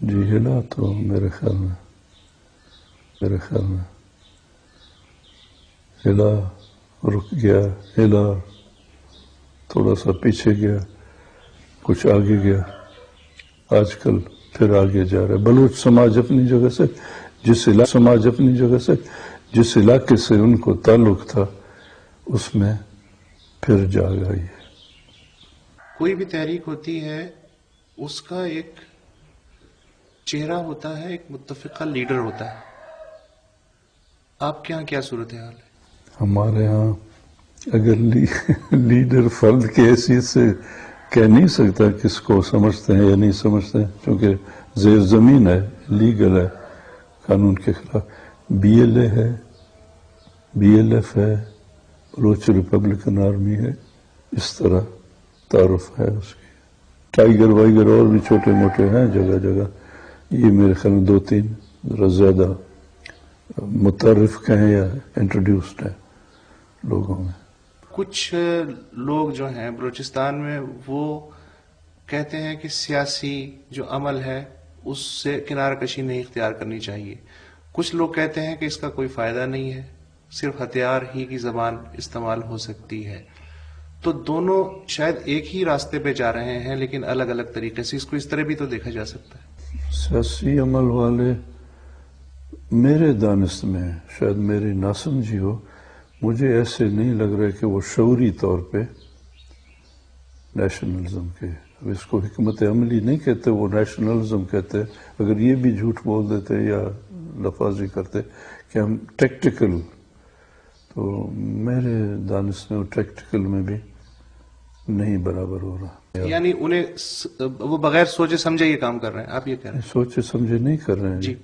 جی ہلا تو میرے خیال میں ہلا، رک گیا، ہلا، تھوڑا سا پیچھے گیا، کچھ آگے گیا، آج کل پھر آگے جا رہا ہے۔ بلوچ سماج اپنی جگہ سے جس علاقے سے ان کو تعلق تھا اس میں پھر جاگ آئی ہے۔ کوئی بھی تحریک ہوتی ہے اس کا ایک چہرہ ہوتا ہے، ایک متفقہ لیڈر ہوتا ہے۔ آپ کے یہاں کیا صورتحال ہے؟ ہمارے ہاں اگر لیڈر فرد کی حیثیت سے کہہ نہیں سکتا کس کو سمجھتے ہیں یا نہیں سمجھتے ہیں، کیونکہ زیر زمین ہے، لیگل ہے، قانون کے خلاف۔ بی ایل اے ہے، بی ایل ایف ہے، بلوچ ریپبلکن آرمی ہے، اس طرح تعارف ہے اس کی۔ ٹائیگر وائیگر اور بھی چھوٹے موٹے ہیں جگہ جگہ، یہ میرے خیال میں 2-3 ذرا زیادہ متعارف کہیں یا انٹروڈیوسڈ ہیں لوگوں میں۔ کچھ لوگ جو ہیں بلوچستان میں وہ کہتے ہیں کہ سیاسی جو عمل ہے اس سے کنارہ کشی نہیں اختیار کرنی چاہیے۔ کچھ لوگ کہتے ہیں کہ اس کا کوئی فائدہ نہیں ہے، صرف ہتھیار ہی کی زبان استعمال ہو سکتی ہے۔ تو دونوں شاید ایک ہی راستے پہ جا رہے ہیں لیکن الگ الگ طریقے سے، اس کو اس طرح بھی تو دیکھا جا سکتا ہے۔ سیاسی عمل والے میرے دانست میں، شاید میری ناسمجھی ہو، مجھے ایسے نہیں لگ رہا کہ وہ شعوری طور پہ نیشنلزم کے، اب اس کو حکمت عملی نہیں کہتے، وہ نیشنلزم کہتے۔ اگر یہ بھی جھوٹ بول دیتے یا لفاظی کرتے کہ ہم ٹیکٹیکل، تو میرے دانست میں وہ ٹیکٹیکل میں بھی نہیں برابر ہو رہا۔ یعنی انہیں وہ بغیر سوچے سمجھے یہ کام کر رہے ہیں، آپ یہ کہہ رہے ہیں؟ سوچے سمجھے نہیں کر رہے ہیں جی۔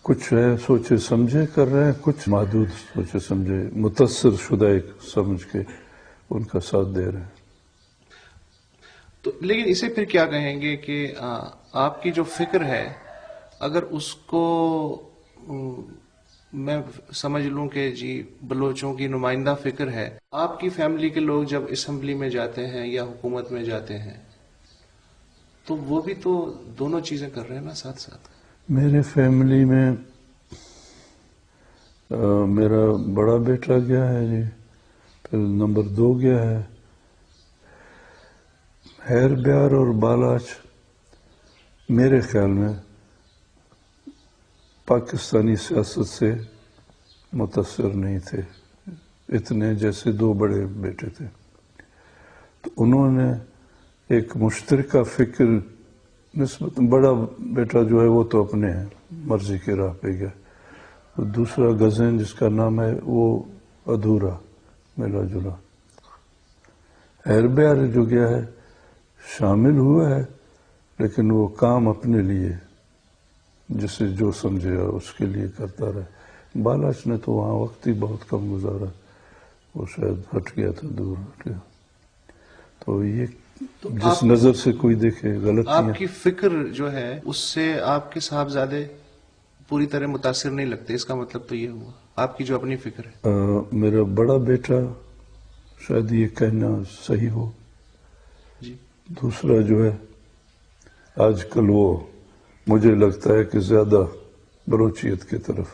کچھ ہے سوچے سمجھے کر رہے ہیں، کچھ محدود سوچے سمجھے متاثر شدہ ایک سمجھ کے ان کا ساتھ دے رہے ہیں۔ تو لیکن اسے پھر کیا کہیں گے کہ آپ کی جو فکر ہے اگر اس کو میں سمجھ لوں کہ جی بلوچوں کی نمائندہ فکر ہے، آپ کی فیملی کے لوگ جب اسمبلی میں جاتے ہیں یا حکومت میں جاتے ہیں تو وہ بھی تو دونوں چیزیں کر رہے ہیں نا ساتھ ساتھ۔ میرے فیملی میں میرا بڑا بیٹا گیا ہے جی، پھر نمبر 2 گیا ہے، ہیر بیار اور بالاچ میرے خیال میں پاکستانی سیاست سے متاثر نہیں تھے اتنے جیسے 2 بڑے بیٹے تھے، تو انہوں نے ایک مشترکہ فکر نسبت، بڑا بیٹا جو ہے وہ تو اپنے مرضی کی راہ پہ گیا، دوسرا غزین جس کا نام ہے وہ ادھورا ملا جلا، ہیر بیار جو گیا ہے شامل ہوا ہے لیکن وہ کام اپنے لیے جسے جو سمجھے اس کے لیے کرتا رہا۔ بالاچ نے تو وہاں وقت ہی بہت کم گزارا، وہ شاید ہٹ گیا تھا، دور ہٹ گیا۔ تو یہ جس نظر سے کوئی دیکھے غلط نہیں ہے۔ آپ کی فکر جو ہے اس سے آپ کے صاحبزادے پوری طرح متاثر نہیں لگتے، اس کا مطلب تو یہ ہوا آپ کی جو اپنی فکر ہے۔ میرا بڑا بیٹا شاید یہ کہنا صحیح ہو، جی۔ دوسرا جو ہے آج کل وہ مجھے لگتا ہے کہ زیادہ بلوچیت کی طرف،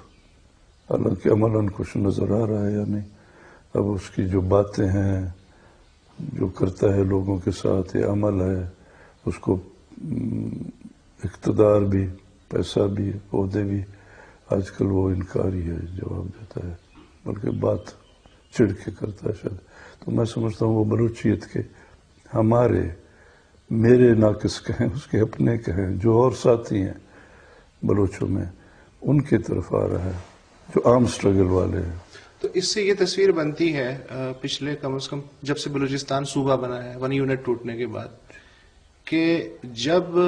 حالانکہ عملاً کچھ نظر آ رہا ہے یا نہیں، اب اس کی جو باتیں ہیں جو کرتا ہے لوگوں کے ساتھ، یہ عمل ہے، اس کو اقتدار بھی، پیسہ بھی، عہدے بھی، آج کل وہ انکاری ہے، جواب دیتا ہے، بلکہ بات چڑھ کے کرتا ہے شاید۔ تو میں سمجھتا ہوں وہ بلوچیت کے میرے ناقص کہیں، اس کے اپنے کہیں، جو اور ساتھی ہیں بلوچوں میں، ان کی طرف آ رہا ہے جو عام سٹرگل والے ہیں۔ تو اس سے یہ تصویر بنتی ہے پچھلے کم از کم جب سے بلوچستان صوبہ بنا ہے 1 یونٹ ٹوٹنے کے بعد، کہ جب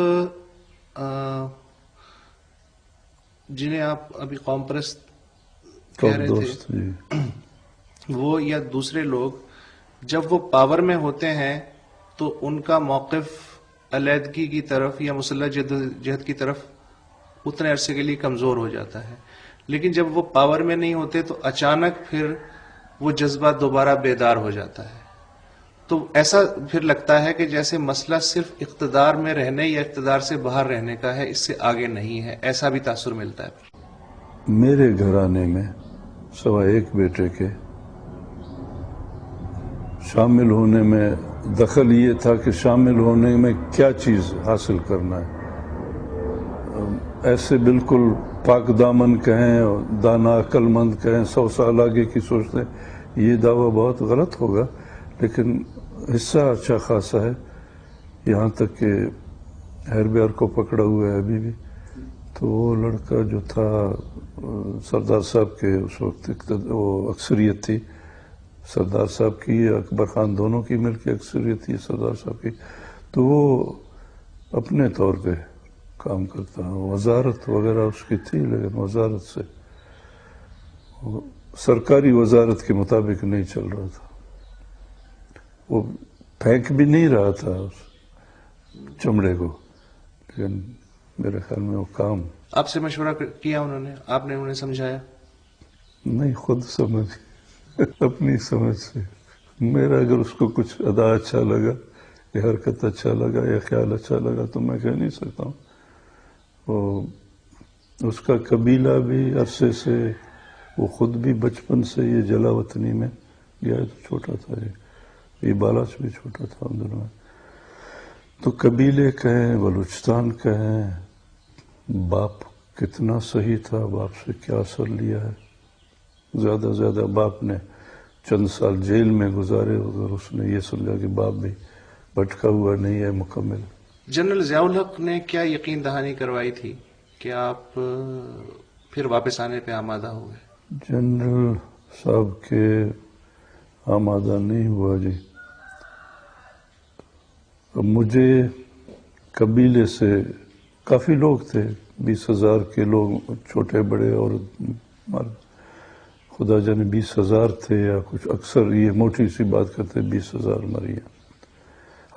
جنہیں آپ ابھی قوم پرست کہہ رہے تھے، وہ یا دوسرے لوگ جب وہ پاور میں ہوتے ہیں تو ان کا موقف علیحدگی کی طرف یا مسلح جہد کی طرف اتنے عرصے کے لیے کمزور ہو جاتا ہے، لیکن جب وہ پاور میں نہیں ہوتے تو اچانک پھر وہ جذبہ دوبارہ بیدار ہو جاتا ہے۔ تو ایسا پھر لگتا ہے کہ جیسے مسئلہ صرف اقتدار میں رہنے یا اقتدار سے باہر رہنے کا ہے، اس سے آگے نہیں ہے، ایسا بھی تاثر ملتا ہے. میرے گھرانے میں سوائے ایک بیٹے کے شامل ہونے میں دخل یہ تھا کہ شامل ہونے میں کیا چیز حاصل کرنا ہے. ایسے بالکل پاک دامن کہیں، دانا عقل مند کہیں، 100 سال آگے کی سوچتے ہیں، یہ دعویٰ بہت غلط ہوگا، لیکن حصہ اچھا خاصا ہے. یہاں تک کہ ہیربیار کو پکڑا ہوا ہے ابھی بھی. تو وہ لڑکا جو تھا سردار صاحب کے اس وقت وہ اکثریت تھی، سردار صاحب کی اکبر خان دونوں کی مل کے اکثریت تھی سردار صاحب کی. تو وہ اپنے طور پہ کام کرتا ہے، وزارت وغیرہ اس کی تھی، لیکن وزارت سے سرکاری وزارت کے مطابق نہیں چل رہا تھا. وہ پھینک بھی نہیں رہا تھا اس چمڑے کو، لیکن میرے خیال میں وہ کام. آپ سے مشورہ کیا انہوں نے؟ آپ نے انہیں سمجھایا؟ نہیں، خود سمجھ اپنی سمجھ سے. میرا اگر اس کو کچھ ادا اچھا لگا یا حرکت اچھا لگا یا خیال اچھا لگا تو میں کہہ نہیں سکتا ہوں. اس کا قبیلہ بھی عرصے سے، وہ خود بھی بچپن سے یہ جلا وطنی میں گیا تو چھوٹا تھا، یہ بالاچ بھی چھوٹا تھا ان دنوں میں. تو قبیلے کہیں، بلوچستان کہیں، باپ کتنا صحیح تھا، باپ سے کیا اثر لیا ہے. زیادہ زیادہ باپ نے چند سال جیل میں گزارے اگر اس نے یہ سمجھا کہ باپ بھی بھٹکا ہوا نہیں ہے مکمل. جنرل ضیاء الحق نے کیا یقین دہانی کروائی تھی کہ آپ پھر واپس آنے پہ آمادہ ہو گئے؟ جنرل صاحب کے آمادہ نہیں ہوا جی. اب مجھے قبیلے سے کافی لوگ تھے، 20,000 کے لوگ، چھوٹے بڑے اور مرد، خدا جانے 20,000 تھے یا کچھ. اکثر یہ موٹی سی بات کرتے 20,000 مری ہیں.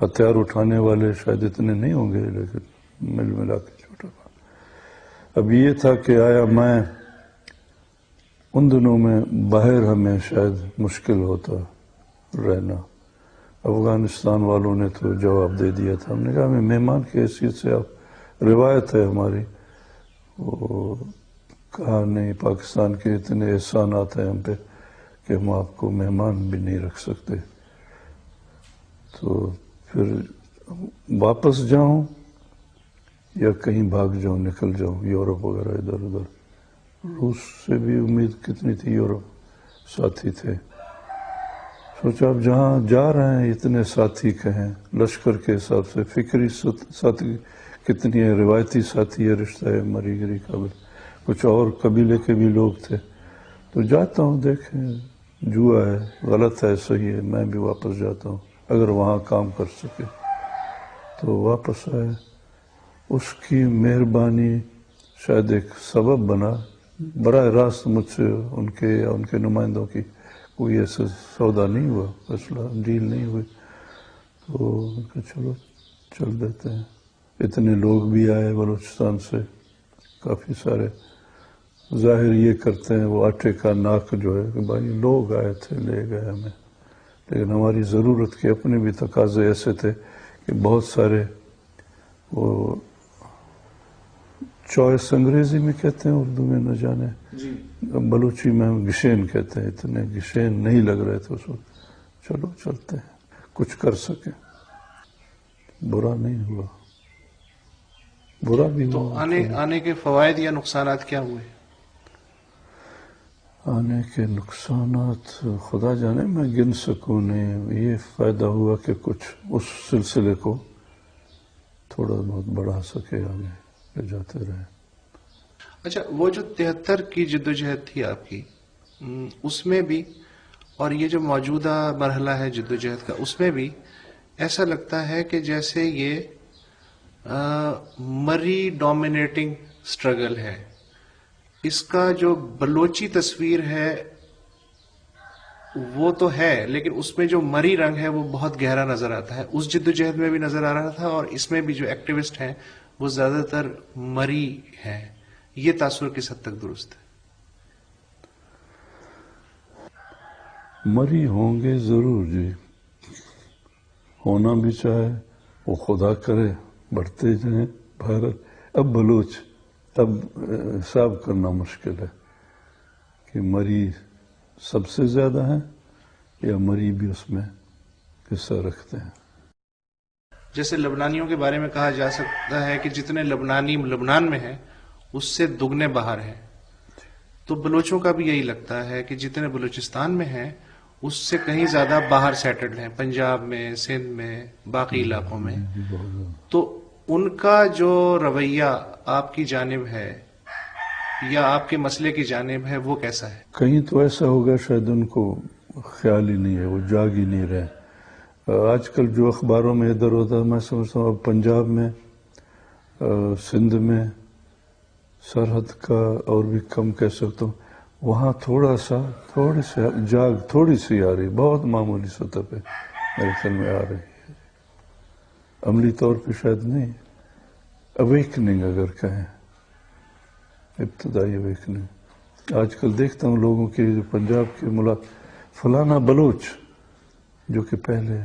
ہتھیار اٹھانے والے شاید اتنے نہیں ہوں گے، لیکن مل ملا کے چھوٹا بات. اب یہ تھا کہ آیا میں ان دنوں میں باہر ہمیں شاید مشکل ہوتا رہنا. افغانستان والوں نے تو جواب دے دیا تھا. ہم نے کہا ہمیں مہمان کی حیثیت سے آپ، روایت ہے ہماری، وہ کہا نہیں، پاکستان کے اتنے احسانات ہیں ہم پہ کہ ہم آپ کو مہمان بھی نہیں رکھ سکتے. تو پھر واپس جاؤں یا کہیں بھاگ جاؤں، نکل جاؤں یورپ وغیرہ ادھر ادھر. روس سے بھی امید کتنی تھی، یورپ ساتھی تھے. سوچا اب جہاں جا رہے ہیں اتنے ساتھی کہیں، لشکر کے حساب سے فکری ساتھی کتنی ہے، روایتی ساتھی ہے، رشتہ ہے مری گری کا بھی. کچھ اور قبیلے کے بھی لوگ تھے. تو جاتا ہوں، دیکھیں جوا ہے، غلط ہے، صحیح ہے، میں بھی واپس جاتا ہوں اگر وہاں کام کر سکے. تو واپس آئے. اس کی مہربانی شاید ایک سبب بنا. براہ راست مجھ سے ان کے یا ان کے نمائندوں کی کوئی ایسا سودا نہیں ہوا، فیصلہ ڈیل نہیں ہوئی. تو چلو چل دیتے ہیں. اتنے لوگ بھی آئے بلوچستان سے، کافی سارے. ظاہر یہ کرتے ہیں وہ آٹے کا ناک جو ہے کہ بھائی لوگ آئے تھے لے گئے ہمیں، لیکن ہماری ضرورت کے اپنے بھی تقاضے ایسے تھے کہ بہت سارے وہ چوائس انگریزی میں کہتے ہیں، اردو میں نہ جانے، بلوچی میں ہم گشین کہتے ہیں. اتنے گشین نہیں لگ رہے تھے اس وقت. چلو چلتے ہیں، کچھ کر سکیں. برا نہیں ہوا، برا بھی تو ہوا. آنے کے فوائد یا نقصانات کیا ہوئے؟ آنے کے نقصانات خدا جانے، میں گن سکوں نہیں. یہ فائدہ ہوا کہ کچھ اس سلسلے کو تھوڑا بہت بڑھا سکے، آگے لے جاتے رہے. اچھا، وہ جو 73 کی جدوجہد تھی آپ کی، اس میں بھی اور یہ جو موجودہ مرحلہ ہے جدوجہد کا، اس میں بھی ایسا لگتا ہے کہ جیسے یہ مری ڈومینیٹنگ سٹرگل ہے. اس کا جو بلوچی تصویر ہے وہ تو ہے، لیکن اس میں جو مری رنگ ہے وہ بہت گہرا نظر آتا ہے. اس جدوجہد میں بھی نظر آ رہا تھا، اور اس میں بھی جو ایکٹیوسٹ ہیں وہ زیادہ تر مری ہیں. یہ تاثر کس حد تک درست ہے؟ مری ہوں گے ضرور جی. ہونا بھی چاہے وہ خدا کرے بڑھتے جائیں بھارت. اب بلوچ اب حساب کرنا مشکل ہے کہ مری سب سے زیادہ ہیں یا مری بھی اس میں حصہ رکھتے ہیں. جیسے لبنانیوں کے بارے میں کہا جا سکتا ہے کہ جتنے لبنانی لبنان میں ہیں اس سے دگنے باہر ہیں، تو بلوچوں کا بھی یہی لگتا ہے کہ جتنے بلوچستان میں ہیں اس سے کہیں زیادہ باہر سیٹلڈ ہیں، پنجاب میں، سندھ میں، باقی علاقوں میں. تو ان کا جو رویہ آپ کی جانب ہے یا آپ کے مسئلے کی جانب ہے وہ کیسا ہے؟ کہیں تو ایسا ہوگا شاید ان کو خیال ہی نہیں ہے، وہ جاگ ہی نہیں رہے. آج کل جو اخباروں میں ادھر ادھر میں سمجھتا ہوں اب پنجاب میں، سندھ میں، سرحد کا اور بھی کم کہہ سکتا ہوں، وہاں تھوڑی سی جاگ تھوڑی سی آ رہی، بہت معمولی سطح پہ میرے خیال میں آ رہی ہے. عملی طور پہ شاید نہیں، اویکننگ اگر کہیں، ابتدائی اویکننگ. آج کل دیکھتا ہوں لوگوں کی جو پنجاب کے فلانا بلوچ جو کہ پہلے